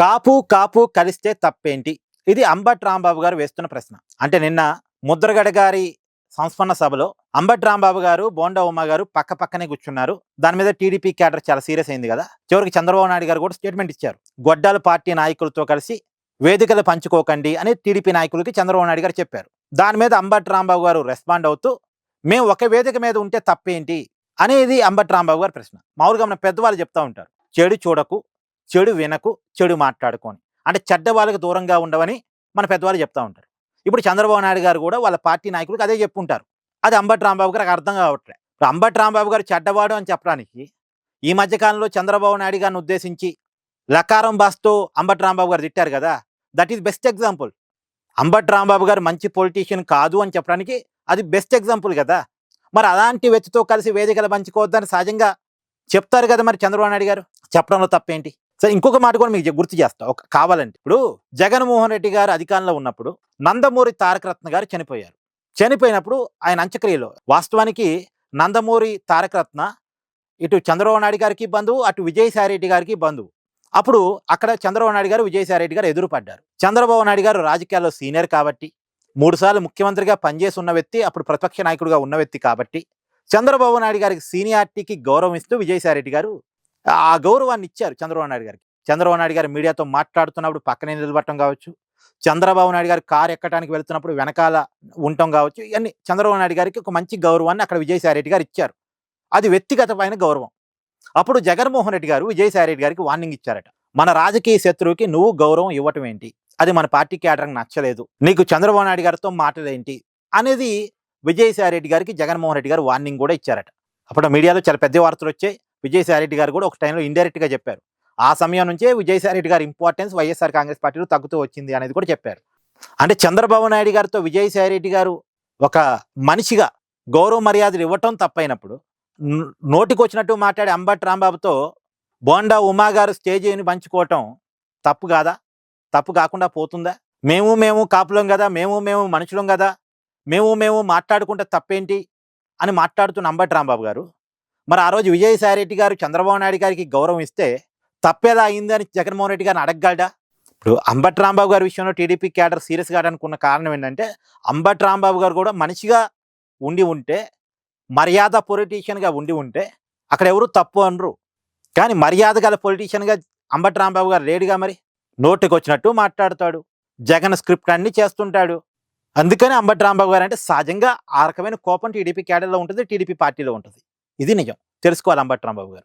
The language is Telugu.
కాపు కాపు కలిస్తే తప్పేంటి? ఇది అంబటి రాంబాబు గారు వేస్తున్న ప్రశ్న. అంటే నిన్న ముద్రగడ గారి సంస్మరణ సభలో అంబటి రాంబాబు గారు, బోండా ఉమ్మ గారు పక్క పక్కనే కూర్చున్నారు. దాని మీద టీడీపీ క్యాడర్ చాలా సీరియస్ అయింది కదా. చివరికి చంద్రబాబు నాయుడు గారు కూడా స్టేట్మెంట్ ఇచ్చారు. గొడ్డాల పార్టీ నాయకులతో కలిసి వేదికలు పంచుకోకండి అని టీడీపీ నాయకులకి చంద్రబాబు నాయుడు గారు చెప్పారు. దాని మీద అంబటి రాంబాబు గారు రెస్పాండ్ అవుతూ మేము ఒక వేదిక మీద ఉంటే తప్పేంటి అనేది అంబటి రాంబాబు గారి ప్రశ్న. మామూలుగా మన పెద్దవాళ్ళు చెప్తా ఉంటారు, చెడు చూడకు, చెడు వినకు, చెడు మాట్లాడుకోని, అంటే చెడ్డ వాళ్ళకి దూరంగా ఉండవని మన పెద్దవాళ్ళు చెప్తా ఉంటారు. ఇప్పుడు చంద్రబాబు నాయుడు గారు కూడా వాళ్ళ పార్టీ నాయకులకు అదే చెప్పుంటారు. అది అంబటి రాంబాబు గారికి అర్థం కావట్లేదు. ఇప్పుడు అంబటి రాంబాబు గారు చెడ్డవాడు అని చెప్పడానికి ఈ మధ్యకాలంలో చంద్రబాబు నాయుడు గారిని ఉద్దేశించి లకారం బాస్తో అంబటి రాంబాబు గారు తిట్టారు కదా. That is best example. Ambati Rambabu గారు మంచి పొలిటీషియన్ కాదు అని చెప్పడానికి అది బెస్ట్ ఎగ్జాంపుల్ కదా. మరి అలాంటి వ్యక్తితో కలిసి వేదికలు పంచుకోవద్దని సహజంగా చెప్తారు కదా మరి చంద్రబాబు నాయుడు గారు. చెప్పడంలో తప్పేంటి? సరే, ఇంకొక మాట కూడా మీకు గుర్తు చేస్తా కావాలంటే. ఇప్పుడు జగన్మోహన్ రెడ్డి గారు అధికారంలో ఉన్నప్పుడు నందమూరి తారక రత్న గారు చనిపోయారు. చనిపోయినప్పుడు ఆయన అంత్యక్రియలో వాస్తవానికి నందమూరి తారక రత్న ఇటు చంద్రబాబు నాయుడు గారికి బంధువు, అటు విజయసాయి రెడ్డి గారికి బంధువు. అప్పుడు అక్కడ చంద్రబాబు నాయుడు గారు, విజయసాయి రెడ్డి గారు ఎదురుపడ్డారు. చంద్రబాబు నాయుడు గారు రాజకీయాల్లో సీనియర్ కాబట్టి, 3 సార్లు ముఖ్యమంత్రిగా పనిచేసి ఉన్న వ్యక్తి, అప్పుడు ప్రతిపక్ష నాయకుడిగా ఉన్న వ్యక్తి కాబట్టి చంద్రబాబు నాయుడు గారికి సీనియారిటీకి గౌరవం ఇస్తూ విజయసాయి రెడ్డి గారు ఆ గౌరవాన్ని ఇచ్చారు చంద్రబాబు నాయుడు గారికి. చంద్రబాబు నాయుడు గారు మీడియాతో మాట్లాడుతున్నప్పుడు పక్కనే నిలబడటం కావచ్చు, చంద్రబాబు నాయుడు గారు కారు ఎక్కడానికి వెళ్తున్నప్పుడు వెనకాల ఉండటం కావచ్చు, ఇవన్నీ చంద్రబాబు నాయుడు గారికి ఒక మంచి గౌరవాన్ని అక్కడ విజయసాయి రెడ్డి గారు ఇచ్చారు. అది వ్యక్తిగతమైన గౌరవం. అప్పుడు జగన్మోహన్ రెడ్డి గారు విజయసాయి రెడ్డి గారికి వార్నింగ్ ఇచ్చారట. మన రాజకీయ శత్రువుకి నువ్వు గౌరవం ఇవ్వటం ఏంటి? అది మన పార్టీ క్యాడర్కి నచ్చలేదు, నీకు చంద్రబాబు నాయుడు గారితో మాటలేంటి అనేది విజయసాయి రెడ్డి గారికి జగన్మోహన్ రెడ్డి గారు వార్నింగ్ కూడా ఇచ్చారట. అప్పుడు మీడియాలో చాలా పెద్ద వార్తలు వచ్చాయి. విజయసాయి రెడ్డి గారు కూడా ఒక టైంలో ఇండైరెక్ట్గా చెప్పారు. ఆ సమయం నుంచే విజయసాయి రెడ్డి గారి ఇంపార్టెన్స్ వైఎస్ఆర్ కాంగ్రెస్ పార్టీలో తగ్గుతూ వచ్చింది అనేది కూడా చెప్పారు. అంటే చంద్రబాబు నాయుడు గారితో విజయసాయి రెడ్డి గారు ఒక మనిషిగా గౌరవ మర్యాదలు ఇవ్వటం తప్పైనప్పుడు, నోటికి వచ్చినట్టు మాట్లాడే అంబటి రాంబాబుతో బోండా ఉమా గారు స్టేజీని పంచుకోవటం తప్పు కాదా? తప్పు కాకుండా పోతుందా? మేము కాపులం కదా, మేము మనుషులం కదా, మేము మాట్లాడుకుంటే తప్పేంటి అని మాట్లాడుతున్న అంబటి రాంబాబు గారు మరి ఆ రోజు విజయసాయి రెడ్డి గారు చంద్రబాబు నాయుడు గారికి గౌరవం ఇస్తే తప్పేలా అయింది అని జగన్మోహన్ రెడ్డి గారిని అడగగలడా? ఇప్పుడు అంబటి రాంబాబు గారి విషయంలో టీడీపీ క్యాడర్ సీరియస్ కావడానికున్న కారణం ఏంటంటే, అంబటి రాంబాబు గారు కూడా మనిషిగా ఉండి ఉంటే, మర్యాద పొలిటీషియన్గా ఉండి ఉంటే అక్కడ ఎవరు తప్పు అనరు. కానీ మర్యాద గల పొలిటీషియన్గా అంబటి రాంబాబు గారు లేడుగా. మరి నోటికి వచ్చినట్టు మాట్లాడతాడు, జగన్ స్క్రిప్ట్ అన్ని చేస్తుంటాడు. అందుకని అంబటి రాంబాబు గారు అంటే సహజంగా ఆ రకమైన కోపం టీడీపీ క్యాడర్లో ఉంటుంది, టీడీపీ పార్టీలో ఉంటుంది. ఇది నిజం. తెలుసుకోవాలి అంబటి రాంబాబు గారు.